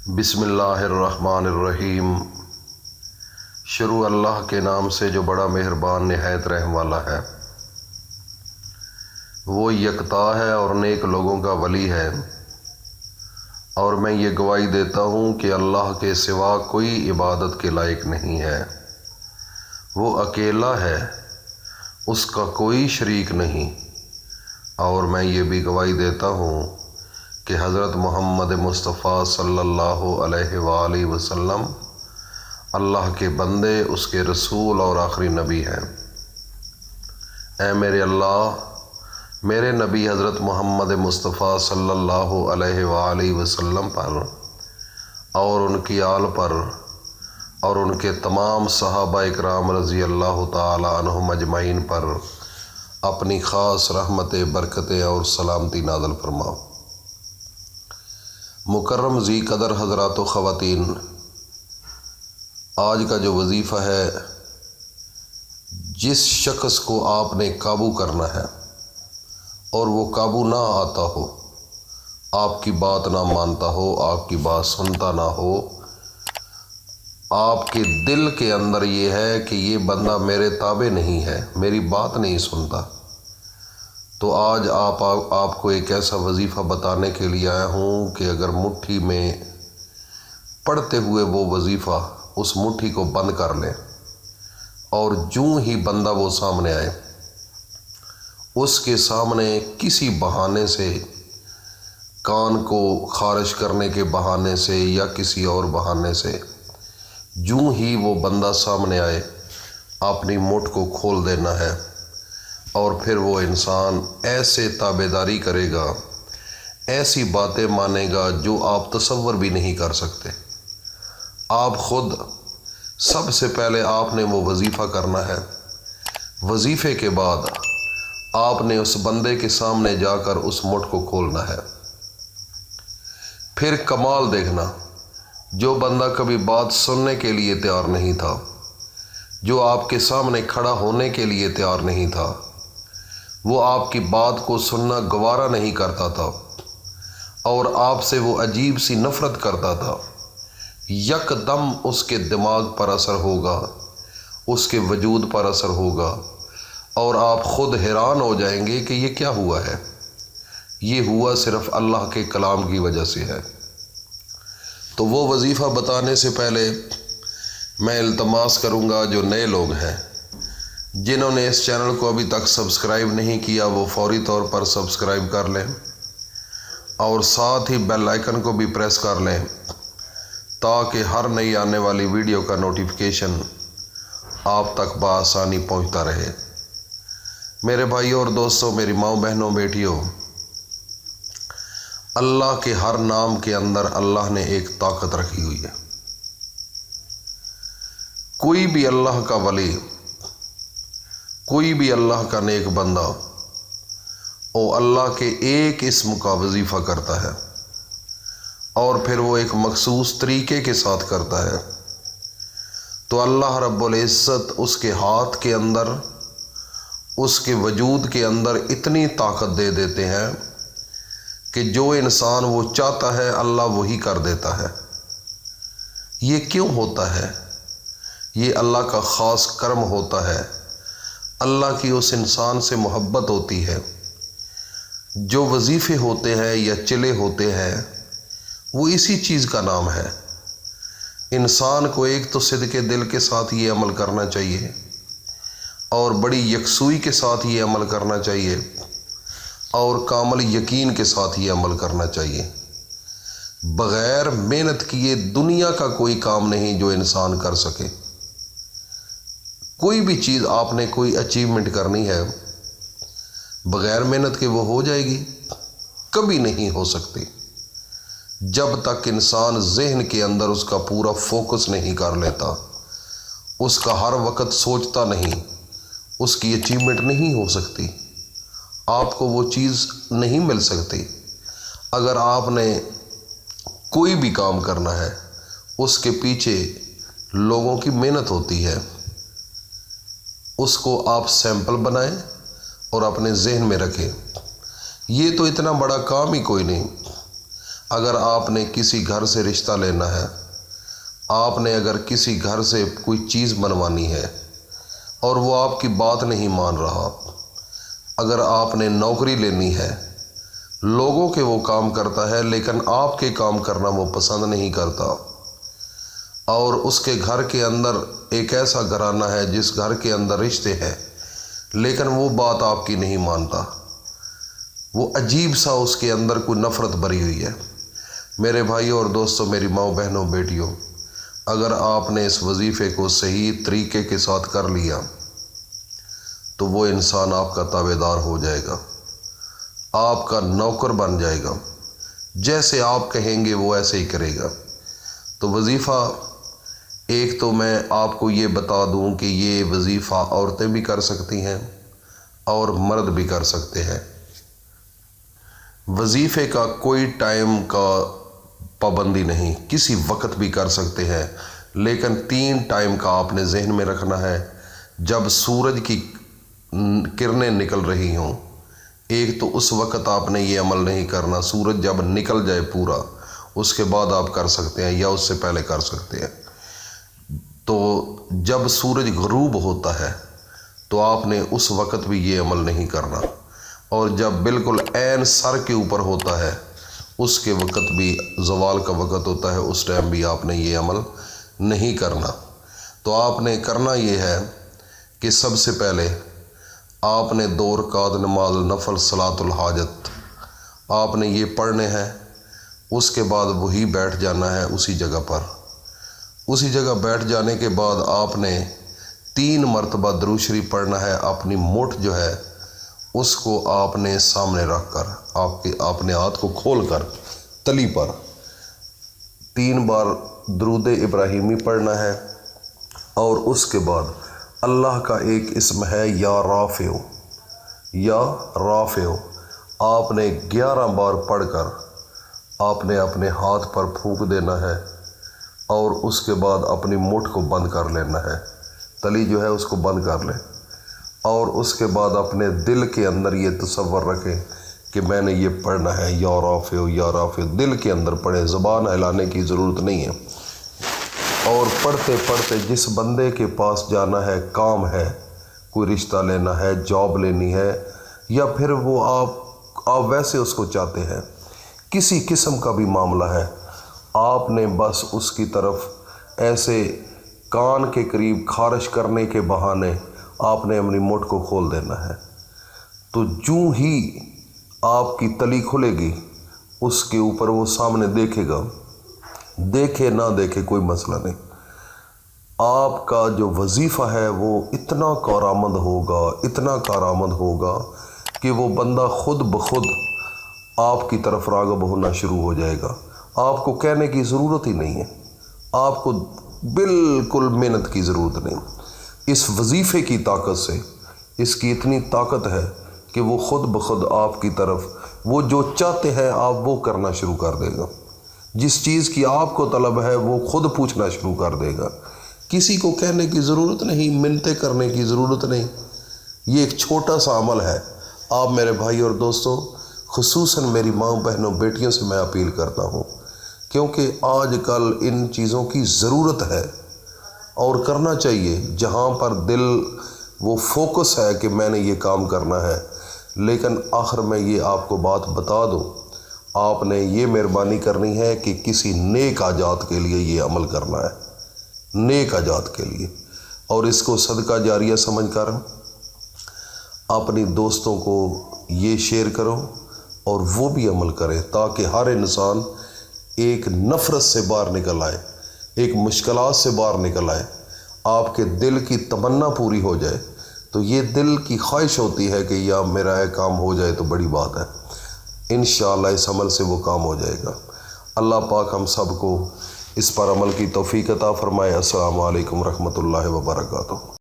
بسم اللہ الرحمن الرحیم۔ شروع اللہ کے نام سے جو بڑا مہربان نہایت رحم والا ہے۔ وہ یکتا ہے اور نیک لوگوں کا ولی ہے، اور میں یہ گواہی دیتا ہوں کہ اللہ کے سوا کوئی عبادت کے لائق نہیں ہے۔ وہ اکیلا ہے، اس کا کوئی شریک نہیں، اور میں یہ بھی گواہی دیتا ہوں کہ حضرت محمد مصطفیٰ صلی اللہ علیہ وآلہ وسلم اللہ کے بندے، اس کے رسول اور آخری نبی ہیں۔ اے میرے اللہ، میرے نبی حضرت محمد مصطفیٰ صلی اللہ علیہ وآلہ وسلم پر اور ان کی آل پر اور ان کے تمام صحابہ اکرام رضی اللہ تعالی عنہم اجمعین پر اپنی خاص رحمت، برکتیں اور سلامتی نازل فرماؤ۔ مکرم ذی قدر حضرات و خواتین، آج کا جو وظیفہ ہے، جس شخص کو آپ نے قابو کرنا ہے اور وہ قابو نہ آتا ہو، آپ کی بات نہ مانتا ہو، آپ کی بات سنتا نہ ہو، آپ کے دل کے اندر یہ ہے کہ یہ بندہ میرے تابع نہیں ہے، میری بات نہیں سنتا، تو آج آپ کو ایک ایسا وظیفہ بتانے کے لیے آیا ہوں کہ اگر مٹھی میں پڑھتے ہوئے وہ وظیفہ اس مٹھی کو بند کر لیں اور جوں ہی بندہ وہ سامنے آئے، اس کے سامنے کسی بہانے سے، کان کو خارش کرنے کے بہانے سے یا کسی اور بہانے سے، جوں ہی وہ بندہ سامنے آئے، اپنی مٹھ کو کھول دینا ہے، اور پھر وہ انسان ایسے تابعداری کرے گا، ایسی باتیں مانے گا جو آپ تصور بھی نہیں کر سکتے۔ آپ خود سب سے پہلے آپ نے وہ وظیفہ کرنا ہے، وظیفے کے بعد آپ نے اس بندے کے سامنے جا کر اس مٹھ کو کھولنا ہے۔ پھر کمال دیکھنا، جو بندہ کبھی بات سننے کے لیے تیار نہیں تھا، جو آپ کے سامنے کھڑا ہونے کے لیے تیار نہیں تھا، وہ آپ کی بات کو سننا گوارا نہیں کرتا تھا اور آپ سے وہ عجیب سی نفرت کرتا تھا، یک دم اس کے دماغ پر اثر ہوگا، اس کے وجود پر اثر ہوگا، اور آپ خود حیران ہو جائیں گے کہ یہ کیا ہوا ہے۔ یہ ہوا صرف اللہ کے کلام کی وجہ سے ہے۔ تو وہ وظیفہ بتانے سے پہلے میں التماس کروں گا، جو نئے لوگ ہیں، جنہوں نے اس چینل کو ابھی تک سبسکرائب نہیں کیا، وہ فوری طور پر سبسکرائب کر لیں اور ساتھ ہی بیل آئیکن کو بھی پریس کر لیں، تاکہ ہر نئی آنے والی ویڈیو کا نوٹیفیکیشن آپ تک بآسانی پہنچتا رہے۔ میرے بھائیوں اور دوستوں، میری ماؤں، بہنوں، بیٹیوں، اللہ کے ہر نام کے اندر اللہ نے ایک طاقت رکھی ہوئی ہے۔ کوئی بھی اللہ کا ولی، کوئی بھی اللہ کا نیک بندہ، وہ اللہ کے ایک اسم کا وظیفہ کرتا ہے، اور پھر وہ ایک مخصوص طریقے کے ساتھ کرتا ہے، تو اللہ رب العزت اس کے ہاتھ کے اندر، اس کے وجود کے اندر اتنی طاقت دے دیتے ہیں کہ جو انسان وہ چاہتا ہے اللہ وہی کر دیتا ہے۔ یہ کیوں ہوتا ہے؟ یہ اللہ کا خاص کرم ہوتا ہے، اللہ کی اس انسان سے محبت ہوتی ہے۔ جو وظیفے ہوتے ہیں یا چلے ہوتے ہیں، وہ اسی چیز کا نام ہے۔ انسان کو ایک تو صدق دل کے ساتھ یہ عمل کرنا چاہیے، اور بڑی یکسوئی کے ساتھ یہ عمل کرنا چاہیے، اور کامل یقین کے ساتھ یہ عمل کرنا چاہیے۔ بغیر محنت کیے دنیا کا کوئی کام نہیں جو انسان کر سکے۔ کوئی بھی چیز آپ نے کوئی اچیومنٹ کرنی ہے، بغیر محنت کے وہ ہو جائے گی؟ کبھی نہیں ہو سکتی، جب تک انسان ذہن کے اندر اس کا پورا فوکس نہیں کر لیتا، اس کا ہر وقت سوچتا نہیں، اس کی اچیومنٹ نہیں ہو سکتی، آپ کو وہ چیز نہیں مل سکتی۔ اگر آپ نے کوئی بھی کام کرنا ہے، اس کے پیچھے لوگوں کی محنت ہوتی ہے، اس کو آپ سیمپل بنائیں اور اپنے ذہن میں رکھیں۔ یہ تو اتنا بڑا کام ہی کوئی نہیں۔ اگر آپ نے کسی گھر سے رشتہ لینا ہے، آپ نے اگر کسی گھر سے کوئی چیز بنوانی ہے اور وہ آپ کی بات نہیں مان رہا، اگر آپ نے نوکری لینی ہے، لوگوں کے وہ کام کرتا ہے لیکن آپ کے کام کرنا وہ پسند نہیں کرتا، اور اس کے گھر کے اندر ایک ایسا گھرانہ ہے جس گھر کے اندر رشتے ہیں لیکن وہ بات آپ کی نہیں مانتا، وہ عجیب سا اس کے اندر کوئی نفرت بھری ہوئی ہے، میرے بھائیوں اور دوستوں، میری ماؤں، بہنوں، بیٹیوں، اگر آپ نے اس وظیفے کو صحیح طریقے کے ساتھ کر لیا تو وہ انسان آپ کا تابع دار ہو جائے گا، آپ کا نوکر بن جائے گا، جیسے آپ کہیں گے وہ ایسے ہی کرے گا۔ تو وظیفہ ایک تو میں آپ کو یہ بتا دوں کہ یہ وظیفہ عورتیں بھی کر سکتی ہیں اور مرد بھی کر سکتے ہیں۔ وظیفے کا کوئی ٹائم کا پابندی نہیں، کسی وقت بھی کر سکتے ہیں، لیکن 3 ٹائم کا آپ نے ذہن میں رکھنا ہے۔ جب سورج کی کرنیں نکل رہی ہوں، ایک تو اس وقت آپ نے یہ عمل نہیں کرنا، سورج جب نکل جائے پورا اس کے بعد آپ کر سکتے ہیں یا اس سے پہلے کر سکتے ہیں۔ تو جب سورج غروب ہوتا ہے تو آپ نے اس وقت بھی یہ عمل نہیں کرنا، اور جب بالکل عین سر کے اوپر ہوتا ہے اس کے وقت بھی، زوال کا وقت ہوتا ہے، اس ٹائم بھی آپ نے یہ عمل نہیں کرنا۔ تو آپ نے کرنا یہ ہے کہ سب سے پہلے آپ نے 2 رکعت نماز نفل صلاۃ الحاجت آپ نے یہ پڑھنے ہیں، اس کے بعد وہی بیٹھ جانا ہے اسی جگہ پر۔ اسی جگہ بیٹھ جانے کے بعد آپ نے 3 مرتبہ درود شریف پڑھنا ہے، اپنی مٹھ جو ہے اس کو آپ نے سامنے رکھ کر، آپ نے ہاتھ کو کھول کر تلی پر 3 بار درود ابراہیمی پڑھنا ہے، اور اس کے بعد اللہ کا ایک اسم ہے یا رافع، یا رافع، آپ نے 11 بار پڑھ کر آپ نے اپنے ہاتھ پر پھونک دینا ہے، اور اس کے بعد اپنی مٹھ کو بند کر لینا ہے، تلی جو ہے اس کو بند کر لیں، اور اس کے بعد اپنے دل کے اندر یہ تصور رکھیں کہ میں نے یہ پڑھنا ہے یا رافع یا رافع، دل کے اندر پڑھیں، زبان ہلانے کی ضرورت نہیں ہے۔ اور پڑھتے پڑھتے جس بندے کے پاس جانا ہے، کام ہے، کوئی رشتہ لینا ہے، جاب لینی ہے، یا پھر وہ آپ ویسے اس کو چاہتے ہیں، کسی قسم کا بھی معاملہ ہے، آپ نے بس اس کی طرف ایسے کان کے قریب خارش کرنے کے بہانے آپ نے اپنی مٹھ کو کھول دینا ہے۔ تو جو ہی آپ کی تلی کھلے گی اس کے اوپر وہ سامنے دیکھے گا، دیکھے نہ دیکھے کوئی مسئلہ نہیں، آپ کا جو وظیفہ ہے وہ اتنا کارآمد ہوگا، اتنا کارآمد ہوگا کہ وہ بندہ خود بخود آپ کی طرف راغب ہونا شروع ہو جائے گا، آپ کو کہنے کی ضرورت ہی نہیں ہے، آپ کو بالکل محنت کی ضرورت نہیں۔ اس وظیفے کی طاقت سے، اس کی اتنی طاقت ہے کہ وہ خود بخود آپ کی طرف وہ جو چاہتے ہیں آپ وہ کرنا شروع کر دے گا، جس چیز کی آپ کو طلب ہے وہ خود پوچھنا شروع کر دے گا، کسی کو کہنے کی ضرورت نہیں، منتیں کرنے کی ضرورت نہیں۔ یہ ایک چھوٹا سا عمل ہے۔ آپ میرے بھائی اور دوستوں، خصوصاً میری ماں، بہنوں، بیٹیوں سے میں اپیل کرتا ہوں، کیونکہ آج کل ان چیزوں کی ضرورت ہے اور کرنا چاہیے، جہاں پر دل وہ فوکس ہے کہ میں نے یہ کام کرنا ہے، لیکن آخر میں یہ آپ کو بات بتا دوں، آپ نے یہ مہربانی کرنی ہے کہ کسی نیک حاجات کے لیے یہ عمل کرنا ہے، نیک حاجات کے لیے، اور اس کو صدقہ جاریہ سمجھ کر اپنی دوستوں کو یہ شیئر کرو اور وہ بھی عمل کریں، تاکہ ہر انسان ایک نفرت سے باہر نکل آئے، ایک مشکلات سے باہر نکل آئے، آپ کے دل کی تمنا پوری ہو جائے۔ تو یہ دل کی خواہش ہوتی ہے کہ یا میرا یہ کام ہو جائے تو بڑی بات ہے، انشاءاللہ اس عمل سے وہ کام ہو جائے گا۔ اللہ پاک ہم سب کو اس پر عمل کی توفیق عطا فرمائے۔ السلام علیکم ورحمۃ اللہ وبرکاتہ۔